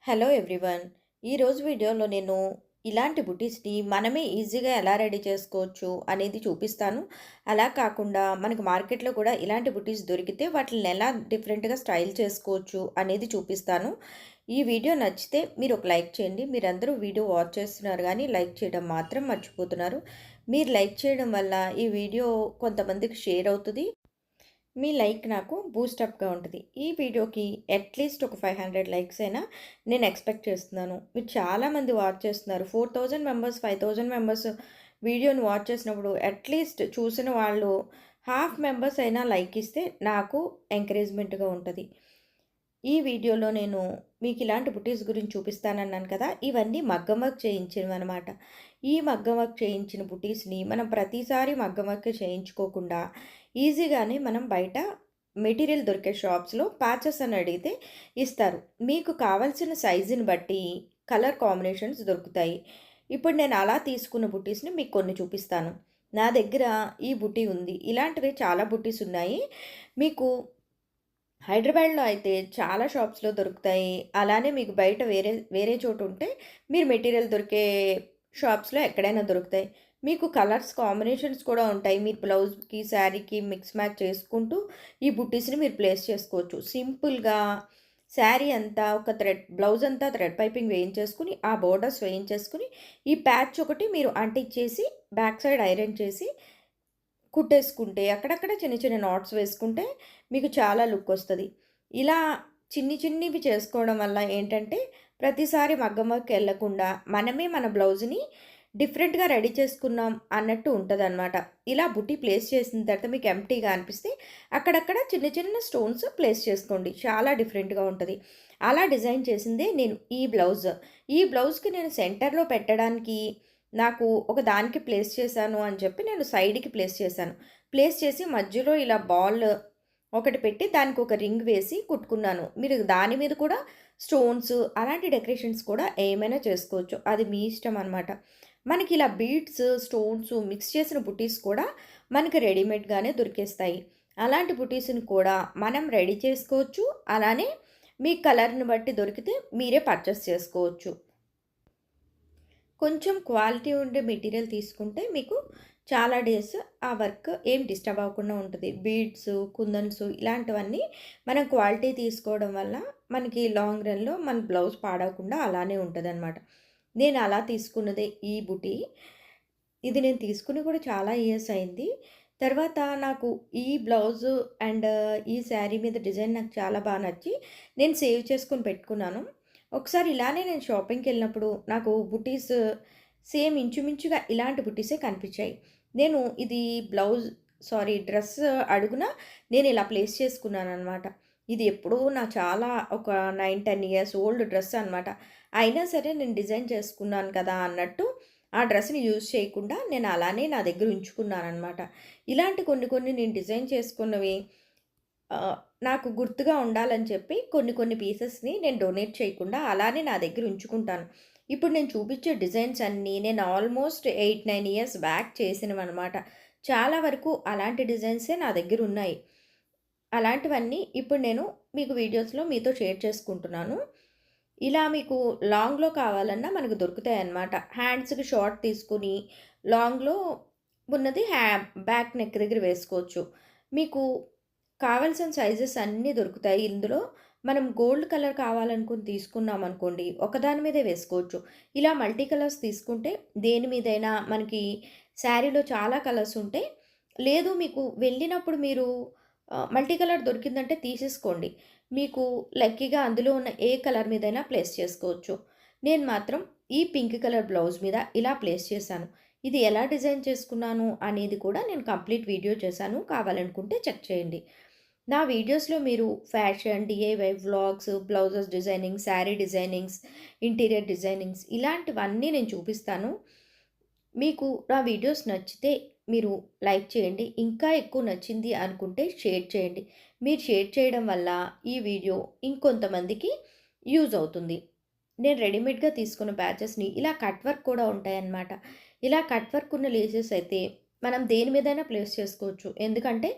Hello everyone. ఈరోజు వీడియోలో నేను ఇలాంటి బుటీస్‌ని మనమే ఈజీగా ఎలా రెడీ చేసుకోవచ్చు అనేది చూపిస్తాను. అలా కాకుండా మనకు మార్కెట్‌లో కూడా ఇలాంటి బుటీస్ దొరికితే వాటిల్ని ఎలా డిఫరెంట్‌గా స్టైల్ చేసుకోవచ్చు అనేది చూపిస్తాను. ఈ వీడియో నచ్చితే మీరు ఒక లైక్ చేయండి. మీరందరూ వీడియో వాచ్ చేస్తున్నారు గానీ లైక్ చేయడం మాత్రం మర్చిపోతున్నారు. మీరు లైక్ చేయడం వల్ల ఈ వీడియో కొంతమందికి షేర్ అవుతది. మీ లైక్ నాకు బూస్టప్‌గా ఉంటది. ఈ వీడియోకి అట్‌లీస్ట్ ఒక 500 లైక్స్ అయినా నేను ఎక్స్‌పెక్ట్ చేస్తున్నాను. మీరు చాలామంది వాచ్ చేస్తున్నారు. 4000 మెంబర్స్, 5000 మెంబర్స్ వీడియోని వాచ్ చేసినప్పుడు అట్‌లీస్ట్ చూసిన వాళ్ళు హాఫ్ మెంబర్స్ అయినా లైక్ ఇస్తే నాకు ఎంకరేజ్‌మెంట్‌గా ఉంటది. ఈ వీడియోలో నేను మీకు ఇలాంటి బుటీస్ గురించి చూపిస్తానన్నాను కదా! ఇవన్నీ మగ్గం వర్క్ చేయించినవనమాట. ఈ మగ్గం వర్క్ చేయించిన బుటీస్‌ని మనం ప్రతిసారి మగ్గం వర్క్ చేయించుకోకుండా ఈజీగానే మనం బయట మెటీరియల్ దొరికే షాప్స్‌లో ప్యాచెస్ అని అడిగితే ఇస్తారు. మీకు కావాల్సిన సైజుని బట్టి కలర్ కాంబినేషన్స్ దొరుకుతాయి. ఇప్పుడు నేను అలా తీసుకున్న బుటీస్‌ని మీకు కొన్ని చూపిస్తాను. నా దగ్గర ఈ బుటీ ఉంది. ఇలాంటివి చాలా బుటీస్ ఉన్నాయి. మీకు హైదరాబాద్‌లో అయితే చాలా షాప్స్‌లో దొరుకుతాయి. అలానే మీకు బయట వేరే వేరే చోటుంటే మీరు మెటీరియల్ దొరికే షాప్స్‌లో ఎక్కడైనా దొరుకుతాయి. మీకు కలర్స్ కాంబినేషన్స్ కూడా ఉంటాయి. మీరు బ్లౌజ్‌కి, శారీకి మిక్స్ మ్యాచ్ చేసుకుంటూ ఈ బుట్టీస్‌ని మీరు ప్లేస్ చేసుకోవచ్చు. సింపుల్‌గా శారీ అంతా ఒక బ్లౌజ్ అంతా థ్రెడ్ పైపింగ్ వేయించేసుకొని, ఆ బోర్డర్స్ వేయించేసుకొని, ఈ ప్యాచ్ ఒకటి మీరు అంటించేసి బ్యాక్ సైడ్ ఐరన్ చేసి కుట్టేసుకుంటే అక్కడక్కడ చిన్న చిన్న నాట్స్ వేసుకుంటే మీకు చాలా లుక్ వస్తది. ఇలా చిన్నివి చేసుకోవడం వల్ల ఏంటంటే ప్రతిసారి మగ్గం వర్క్ ఎళ్ళకుండా మనమే మన బ్లౌజ్‌ని డిఫరెంట్‌గా రెడీ చేసుకున్నాం అన్నట్టు ఉంటదనమాట. ఇలా బుట్టి ప్లేస్ చేసిన తర్వాత మీకు ఎంప్టీగా అనిపిస్తే అక్కడక్కడ చిన్న చిన్న స్టోన్స్ ప్లేస్ చేసుకోండి. చాలా డిఫరెంట్‌గా ఉంటది. అలా డిజైన్ చేసిందే నేను ఈ బ్లౌజ్. ఈ బ్లౌజ్‌కి నేను సెంటర్‌లో పెట్టడానికి నాకు ఒక దానికి ప్లేస్ చేశాను అని చెప్పి నేను సైడ్‌కి ప్లేస్ చేశాను. ప్లేస్ చేసి మధ్యలో ఇలా బాల్ ఒకటి పెట్టి దానికి ఒక రింగ్ వేసి కుట్టుకున్నాను. మీరు దాని మీద కూడా స్టోన్స్ అలాంటి డెకరేషన్స్ కూడా ఏమైనా చేసుకోవచ్చు. అది మీ ఇష్టం అనమాట. మనకి ఇలా బీడ్స్, స్టోన్స్ మిక్స్ చేసిన బుటీస్ కూడా మనకి రెడీమేడ్‌గానే దొరికేస్తాయి. అలాంటి బుటీస్‌ని కూడా మనం రెడీ చేసుకోవచ్చు. అలానే మీ కలర్‌ని బట్టి దొరికితే మీరే పర్చేస్ చేసుకోవచ్చు. కొంచెం క్వాలిటీ ఉండే మెటీరియల్ తీసుకుంటే మీకు చాలా డేస్ ఆ వర్క్ ఏం డిస్టర్బ్ అవ్వకుండా ఉంటది. బీడ్స్, కుందన్స్ ఇలాంటివన్నీ మనం క్వాలిటీ తీసుకోవడం వల్ల మనకి లాంగ్ రన్‌లో మన బ్లౌజ్ పాడవకుండా అలానే ఉంటదనమాట. నేను అలా తీసుకున్నదే ఈ బుటీ. ఇది నేను తీసుకొని కూడా చాలా ఇయర్స్ అయింది. తర్వాత నాకు ఈ బ్లౌజు అండ్ ఈ శారీ మీద డిజైన్ నాకు చాలా నచ్చి నేను సేవ్ చేసుకొని పెట్టుకున్నాను. ఒకసారి ఇలానే నేను షాపింగ్‌కెళ్ళినప్పుడు నాకు బుటీస్ సేమ్ ఇంచుమించుగా ఇలాంటి బుటీసే కనిపించాయి. నేను ఇది డ్రెస్ అడుగున నేను ఇలా ప్లేస్ చేసుకున్నాననమాట. ఇది ఎప్పుడో నా చాలా ఒక 9, 10 ఇయర్స్ ఓల్డ్ డ్రెస్ అనమాట. అయినా సరే నేను డిజైన్ చేసుకున్నాను కదా అన్నట్టు ఆ డ్రెస్‌ని యూజ్ చేయకుండా నేను అలానే నా దగ్గర ఉంచుకున్నాననమాట. ఇలాంటి కొన్ని నేను డిజైన్ చేసుకున్నవి ఆహ్, నాకు గుర్తుగా ఉండాలని చెప్పి కొన్ని పీసెస్‌ని నేను డొనేట్ చేయకుండా అలానే నా దగ్గర ఉంచుకుంటాను. ఇప్పుడు నేను చూపించే డిజైన్స్ అన్నీ నేను ఆల్మోస్ట్ 8, 9 ఇయర్స్ బ్యాక్ చేసినవనమాట. చాలా వరకు అలాంటి డిజైన్సే నా దగ్గరున్నాయి. అలాంటివన్నీ ఇప్పుడు నేను మీకు వీడియోస్‌లో మీతో షేర్ చేసుకుంటున్నాను. ఇలా మీకు లాంగ్‌లో కావాలన్నా మనకు దొరుకుతాయన్నమాట. హ్యాండ్స్‌కి షార్ట్ తీసుకొని లాంగ్‌లో ఉన్నది బ్యాక్ నెక్ దగ్గర వేసుకోవచ్చు. మీకు కావాల్సిన సైజెస్ అన్నీ దొరుకుతాయి ఇందులో. మనం గోల్డ్ కలర్ కావాలనుకుని తీసుకున్నామనుకోండి, ఒకదాని మీదే వేసుకోవచ్చు. ఇలా మల్టీ కలర్స్ తీసుకుంటే దేని మీదైనా మనకి శారీలో చాలా కలర్స్ ఉంటాయి. లేదు మీకు వెళ్ళినప్పుడు మీరు మల్టీ కలర్ దొరికిందంటే తీసేసుకోండి. మీకు లక్కీగా అందులో ఉన్న ఏ కలర్ మీదైనా ప్లేస్ చేసుకోవచ్చు. నేను మాత్రం ఈ పింక్ కలర్ బ్లౌజ్ మీద ఇలా ప్లేస్ చేశాను. ఇది ఎలా డిజైన్ చేసుకున్నాను అనేది కూడా నేను కంప్లీట్ వీడియో చేశాను. కావాలనుకుంటే చెక్ చేయండి. నా వీడియోస్‌లో మీరు fashion, DIY vlogs, blouses designing, sari designings, interior designings ఇలాంటివన్నీ నేను చూపిస్తాను. మీకు నా వీడియోస్ నచ్చితే మీరు లైక్ చేయండి. ఇంకా ఎక్కువ నచ్చింది అనుకుంటే షేర్ చేయండి. మీరు షేర్ చేయడం వల్ల ఈ వీడియో ఇంకొంతమందికి యూజ్ అవుతుంది. నేను రెడీమేడ్‌గా తీసుకున్న బ్యాచెస్‌ని ఇలా కట్ వర్క్ కూడా ఉంటాయన్నమాట. ఇలా కట్ వర్క్ ఉన్న లేసెస్ అయితే మనం దేని మీదైనా ప్లేస్ చేసుకోవచ్చు. ఎందుకంటే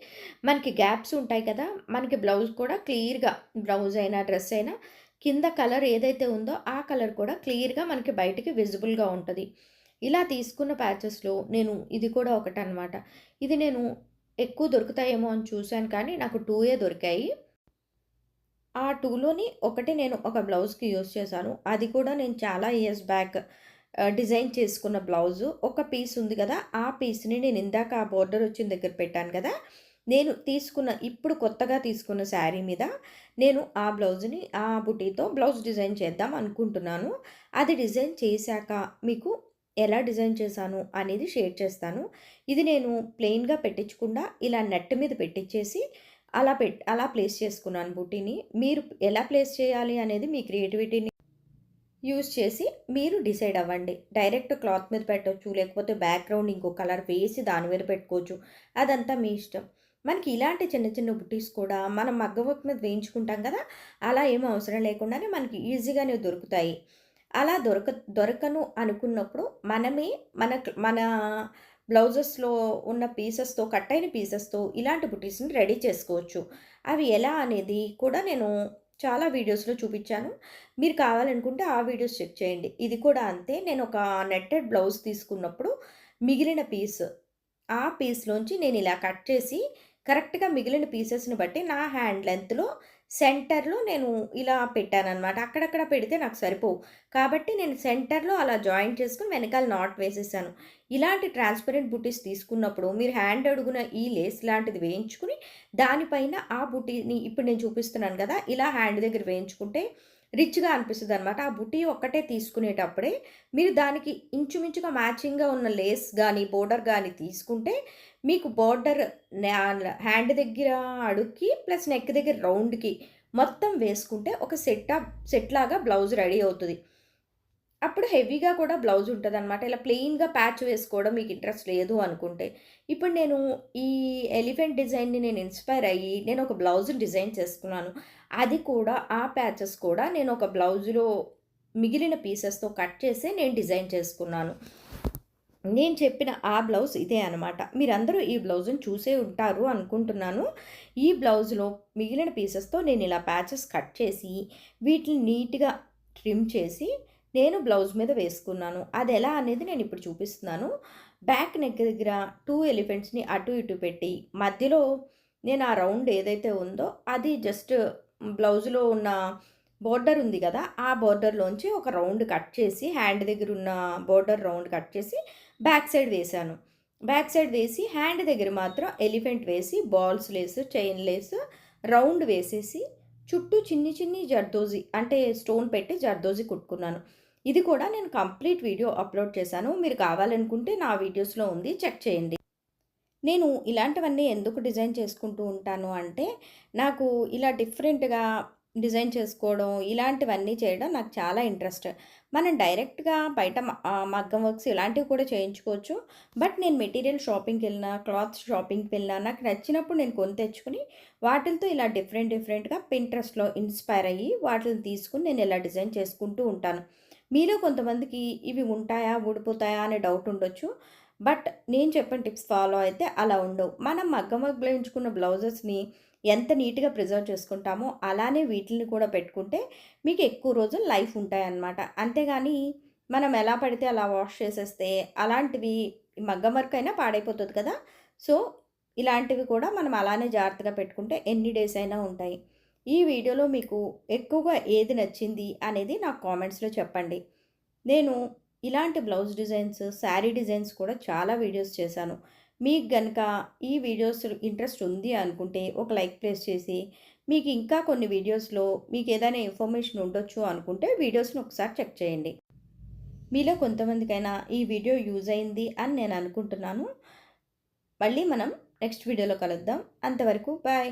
మనకి గ్యాప్స్ ఉంటాయి కదా! మనకి బ్లౌజ్ కూడా క్లియర్‌గా బ్లౌజ్ అయినా, డ్రెస్ అయినా కింద కలర్ ఏదైతే ఉందో ఆ కలర్ కూడా క్లియర్‌గా మనకి బయటికి విజిబుల్‌గా ఉంటది. ఇలా తీసుకున్న ప్యాచెస్‌లో నేను ఇది కూడా ఒకటనమాట. ఇది నేను ఎక్కువ దొరుకుతాయేమో అని చూసాను కానీ నాకు 2 దొరికాయి. ఆ 2లోని ఒకటి నేను ఒక బ్లౌజ్‌కి యూజ్ చేశాను. అది కూడా నేను చాలా ఇయర్స్ బ్యాక్ డిజైన్ చేసుకున్న బ్లౌజు. ఒక పీస్ ఉంది గదా! ఆ పీస్‌ని నేను ఇందాక ఆ బోర్డర్ వచ్చిన దగ్గర పెట్టాను కదా! నేను తీసుకున్న ఇప్పుడు కొత్తగా తీసుకున్న శారీ మీద నేను ఆ బ్లౌజ్‌ని ఆ బుటీతో బ్లౌజ్ డిజైన్ చేద్దాం అనుకుంటున్నాను. అది డిజైన్ చేశాక మీకు ఎలా డిజైన్ చేశాను అనేది షేర్ చేస్తాను. ఇది నేను ప్లెయిన్‌గా పెట్టించకుండా ఇలా నెట్ మీద పెట్టిచ్చేసి అలా ప్లేస్ చేసుకున్నాను బుటీని. మీరు ఎలా ప్లేస్ చేయాలి అనేది మీ క్రియేటివిటీని యూజ్ చేసి మీరు డిసైడ్ అవ్వండి. డైరెక్ట్ క్లాత్ మీద పెట్టొచ్చు. లేకపోతే బ్యాక్‌గ్రౌండ్ ఇంకో కలర్ వేసి దాని మీద పెట్టుకోవచ్చు. అదంతా మీ ఇష్టం. మనకి ఇలాంటి చిన్న చిన్న బుట్టీస్ కూడా మనం మగ్గం వర్క్ మీద వేయించుకుంటాం కదా! అలా ఏమి అవసరం లేకుండానే మనకి ఈజీగానే దొరుకుతాయి. అలా దొరకను అనుకున్నప్పుడు మనమే మన బ్లౌజెస్‌లో ఉన్న పీసెస్‌తో కట్ అయిన పీసెస్‌తో ఇలాంటి బుట్టీస్‌ని రెడీ చేసుకోవచ్చు. అవి ఎలా అనేది కూడా నేను చాలా వీడియోస్‌లో చూపిచ్చాను. మీరు కావాలనుకుంటే ఆ వీడియోస్ చెక్ చేయండి. ఇది కూడా అంతే. నేనొక నెట్టెడ్ బ్లౌజ్ తీసుకున్నప్పుడు మిగిలిన పీస్, ఆ పీస్‌లోంచి నేనిలా కట్ చేసి కరెక్ట్‌గా మిగిలిన పీసెస్‌ని బట్టి నా హ్యాండ్ లెంగ్త్‌లో సెంటర్‌లో నేను ఇలా పెట్టాననమాట. అక్కడక్కడ పెడితే నాకు సరిపోవు. కాబట్టి నేను సెంటర్‌లో అలా జాయింట్ చేసుకొని వెనకాల నాట్ వేసేసాను. ఇలాంటి ట్రాన్స్‌పరెంట్ బుట్టీస్ తీసుకున్నప్పుడు మీరు హ్యాండ్ అడుగున ఈ లేస్ లాంటిది వేయించుకొని దానిపైన ఆ బుటీని ఇప్పుడు నేను చూపిస్తున్నాను గదా! ఇలా హ్యాండ్ దగ్గర వేయించుకుంటే రిచ్‌గా అనిపిస్తదనమాట. ఆ బుటీ ఒక్కటే తీసుకునేటప్పుడే మీరు దానికి ఇంచుమించుగా మ్యాచింగ్‌గా ఉన్న లేస్ గాని, బోర్డర్ గాని తీసుకుంటే మీకు బోర్డర్ హ్యాండ్ దగ్గర అడుక్కి ప్లస్ నెక్ దగ్గర రౌండ్‌కి మొత్తం వేసుకుంటే ఒక సెట్‌లాగా బ్లౌజ్ రెడీ అవుతది. అప్పుడు హెవీగా కూడా బ్లౌజ్ ఉంటదనమాట. ఇలా ప్లెయిన్‌గా ప్యాచ్ వేసుకోవడం మీకు ఇంట్రెస్ట్ లేదు అనుకుంటే. ఇప్పుడు నేను ఈ ఎలిఫెంట్ డిజైన్‌ని నేను ఇన్‌స్పైర్ అయ్యి నేను ఒక బ్లౌజ్‌ని డిజైన్ చేసుకున్నాను. అది కూడా ఆ ప్యాచెస్ కూడా నేను ఒక బ్లౌజ్‌లో మిగిలిన పీసెస్‌తో కట్ చేసి నేను డిజైన్ చేసుకున్నాను. నేను చెప్పిన ఆ బ్లౌజ్ ఇదే అనమాట. మీరందరూ ఈ బ్లౌజ్‌ని చూసే ఉంటారు అనుకుంటున్నాను. ఈ బ్లౌజ్‌లో మిగిలిన పీసెస్‌తో నేనిలా ప్యాచెస్ కట్ చేసి, వీటిని నీట్‌గా ట్రిమ్ చేసి, నేను బ్లౌజ్ మీద వేసుకున్నాను. అదెలా అనేది నేనిప్పుడు చూపిస్తున్నాను. బ్యాక్ నెక్ దగ్గర 2 ఎలిఫెంట్స్‌ని అటు ఇటు పెట్టి, మధ్యలో నేను ఆ రౌండ్ ఏదైతే ఉందో, అది జస్ట్ బ్లౌజ్‌లో ఉన్న బోర్డర్ ఉంది గదా! ఆ బోర్డర్‌లోంచి ఒక రౌండ్ కట్ చేసి, హ్యాండ్ దగ్గరున్న బోర్డర్ రౌండ్ కట్ చేసి బ్యాక్ సైడ్ వేశాను. బ్యాక్ సైడ్ వేసి హ్యాండ్ దగ్గర మాత్రం ఎలిఫెంట్ వేసి balls lace, chain lace round వేసేసి చుట్టూ చిన్ని చిన్ని జర్దోజి అంటే స్టోన్ పెట్టి జర్దోజి కుట్టుకున్నాను. ఇది కూడా నేను కంప్లీట్ వీడియో అప్‌లోడ్ చేశాను. మీరు కావాలనుకుంటే నా వీడియోస్‌లో ఉంది చెక్ చేయండి. నేను ఇలాంటివన్నీ ఎందుకు డిజైన్ చేసుకుంటూ ఉంటాను అంటే, నాకు ఇలా డిఫరెంట్‌గా డిజైన్ చేసుకోవడం, ఇలాంటివన్నీ చేయడం నాకు చాలా ఇంట్రెస్ట్. మనం డైరెక్ట్‌గా బయట మగ్గం వర్క్స్ ఇలాంటివి కూడా చేయించుకోవచ్చు. బట్ నేను మెటీరియల్ షాపింగ్‌కెళ్ళినా, క్లాత్ షాపింగ్‌కి వెళ్ళినా నాకు నచ్చినప్పుడు నేను కొని తెచ్చుకొని, వాటిలతో ఇలా డిఫరెంట్‌గా పింట్రెస్ట్‌లో ఇన్‌స్పైర్ అయ్యి, వాటిలిని తీసుకొని నేను ఇలా డిజైన్ చేసుకుంటూ ఉంటాను. మీలో కొంతమందికి ఇవి ఉంటాయా? ఊడిపోతాయా? అనే డౌట్ ఉండొచ్చు. బట్ నేను చెప్పిన టిప్స్ ఫాలో అయితే అలా ఉండవు. మనం మగ్గం వర్క్‌లో ఎంచుకున్న బ్లౌజెస్‌ని ఎంత నీట్‌గా ప్రిజర్వ్ చేసుకుంటామో, అలానే వీటిల్ని కూడా పెట్టుకుంటే మీకు ఎక్కువ రోజులు లైఫ్ ఉంటాయన్నమాట. అంతేగాని మనం ఎలా పడితే అలా వాష్ చేసేస్తే అలాంటివి మగ్గం వర్క్ అయినా పాడైపోతది కదా! సో, ఇలాంటివి కూడా మనం అలానే జాగ్రత్తగా పెట్టుకుంటే ఎన్ని డేస్ అయినా ఉంటాయి. ఈ వీడియోలో మీకు ఎక్కువగా ఏది నచ్చింది అనేది నాకు కామెంట్స్‌లో చెప్పండి. నేను ఇలాంటి బ్లౌజ్ డిజైన్స్, శారీ డిజైన్స్ కూడా చాలా వీడియోస్ చేశాను. మీకు గనక ఈ వీడియోస్ ఇంట్రెస్ట్ ఉంది అనుకుంటే ఒక లైక్ ప్లేస్ చేసి, మీకు ఇంకా కొన్ని వీడియోస్‌లో మీకేదైనా ఇన్ఫర్మేషన్ ఉండొచ్చు అనుకుంటే వీడియోస్‌ని ఒకసారి చెక్ చేయండి. మీలో కొంతమందికైనా ఈ వీడియో యూజ్ అయింది అని నేను అనుకుంటున్నాను. మళ్ళీ మనం నెక్స్ట్ వీడియోలో కలుద్దాం. అంతవరకు బాయ్.